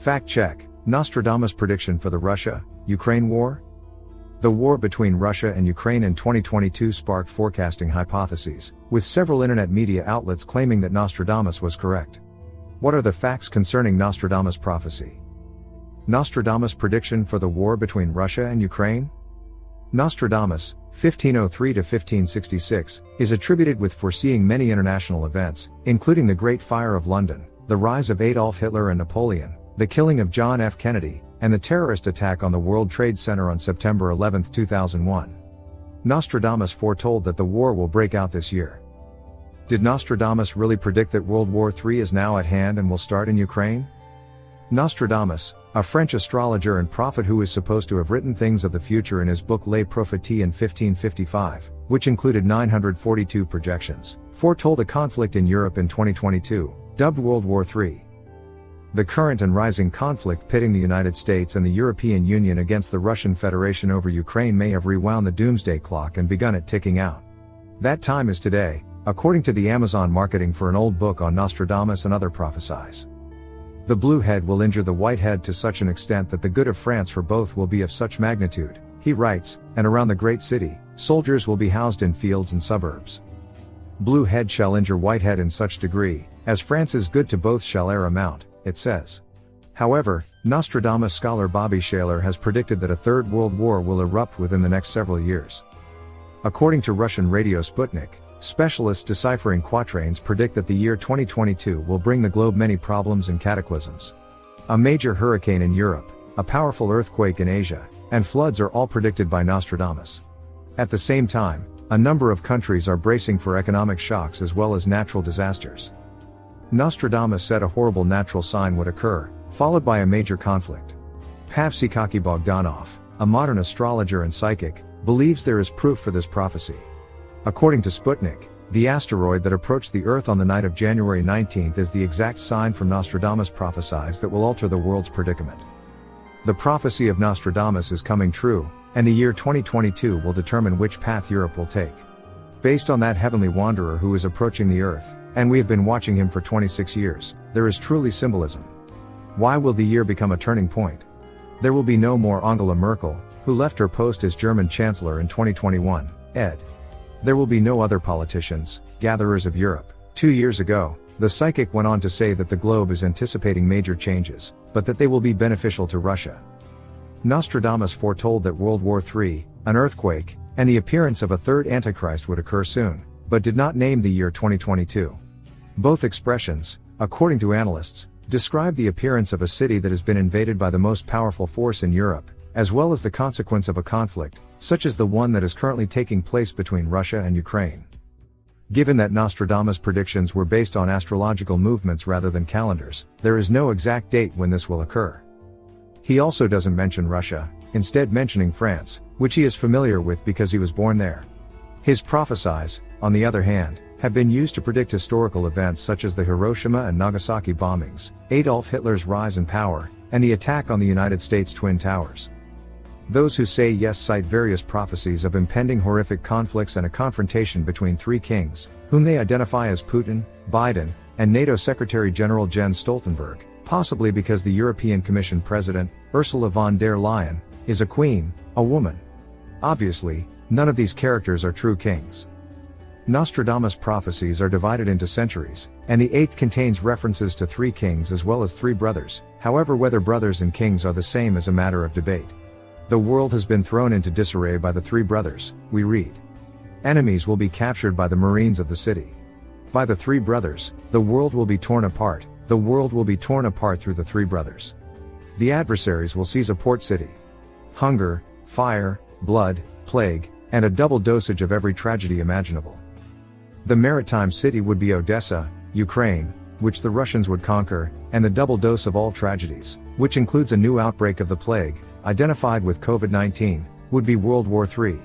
Fact check: Nostradamus prediction for the Russia-Ukraine war? The war between Russia and Ukraine in 2022 sparked forecasting hypotheses, with several internet media outlets claiming that Nostradamus was correct. What are the facts concerning Nostradamus prophecy? Nostradamus prediction for the war between Russia and Ukraine? Nostradamus, 1503 to 1566, is attributed with foreseeing many international events, including the Great Fire of London, the rise of Adolf Hitler and Napoleon, the killing of John F. Kennedy, and the terrorist attack on the World Trade Center on September 11, 2001. Nostradamus foretold that the war will break out this year. Did Nostradamus really predict that World War III is now at hand and will start in Ukraine? Nostradamus, a French astrologer and prophet who is supposed to have written things of the future in his book Les Prophéties in 1555, which included 942 projections, foretold a conflict in Europe in 2022, dubbed World War III. The current and rising conflict pitting the United States and the European Union against the Russian Federation over Ukraine may have rewound the doomsday clock and begun it ticking out. That time is today, according to the Amazon marketing for an old book on Nostradamus and other prophecies. The blue head will injure the white head to such an extent that the good of France for both will be of such magnitude, he writes, and around the great city, soldiers will be housed in fields and suburbs. Blue head shall injure white head in such degree, as France's good to both shall e'er amount, it says. However, Nostradamus scholar Bobby Shaler has predicted that a third world war will erupt within the next several years. According to Russian radio Sputnik, specialists deciphering quatrains predict that the year 2022 will bring the globe many problems and cataclysms. A major hurricane in Europe, a powerful earthquake in Asia, and floods are all predicted by Nostradamus. At the same time, a number of countries are bracing for economic shocks as well as natural disasters. Nostradamus said a horrible natural sign would occur, followed by a major conflict. Pavsikaki Bogdanov, a modern astrologer and psychic, believes there is proof for this prophecy. According to Sputnik, the asteroid that approached the Earth on the night of January 19 is the exact sign from Nostradamus prophesies that will alter the world's predicament. The prophecy of Nostradamus is coming true, and the year 2022 will determine which path Europe will take. Based on that heavenly wanderer who is approaching the Earth, and we have been watching him for 26 years, there is truly symbolism. Why will the year become a turning point? There will be no more Angela Merkel, who left her post as German Chancellor in 2021, ed. There will be no other politicians, gatherers of Europe. 2 years ago, the psychic went on to say that the globe is anticipating major changes, but that they will be beneficial to Russia. Nostradamus foretold that World War III, an earthquake, and the appearance of a third Antichrist would occur soon, but did not name the year 2022. Both expressions, according to analysts, describe the appearance of a city that has been invaded by the most powerful force in Europe, as well as the consequence of a conflict, such as the one that is currently taking place between Russia and Ukraine. Given that Nostradamus' predictions were based on astrological movements rather than calendars, there is no exact date when this will occur. He also doesn't mention Russia, instead mentioning France, which he is familiar with because he was born there. His prophecies, on the other hand, have been used to predict historical events such as the Hiroshima and Nagasaki bombings, Adolf Hitler's rise in power, and the attack on the United States Twin Towers. Those who say yes cite various prophecies of impending horrific conflicts and a confrontation between three kings, whom they identify as Putin, Biden, and NATO Secretary General Jens Stoltenberg, possibly because the European Commission President, Ursula von der Leyen, is a queen, a woman. Obviously, none of these characters are true kings. Nostradamus prophecies are divided into centuries, and the eighth contains references to three kings as well as three brothers. However, whether brothers and kings are the same is a matter of debate. The world has been thrown into disarray by the three brothers, we read. Enemies will be captured by the Marines of the city. By the three brothers, the world will be torn apart, the world will be torn apart through the three brothers. The adversaries will seize a port city. Hunger, fire, blood, plague, and a double dosage of every tragedy imaginable. The maritime city would be Odessa, Ukraine, which the Russians would conquer, and the double dose of all tragedies, which includes a new outbreak of the plague, identified with COVID-19, would be World War III.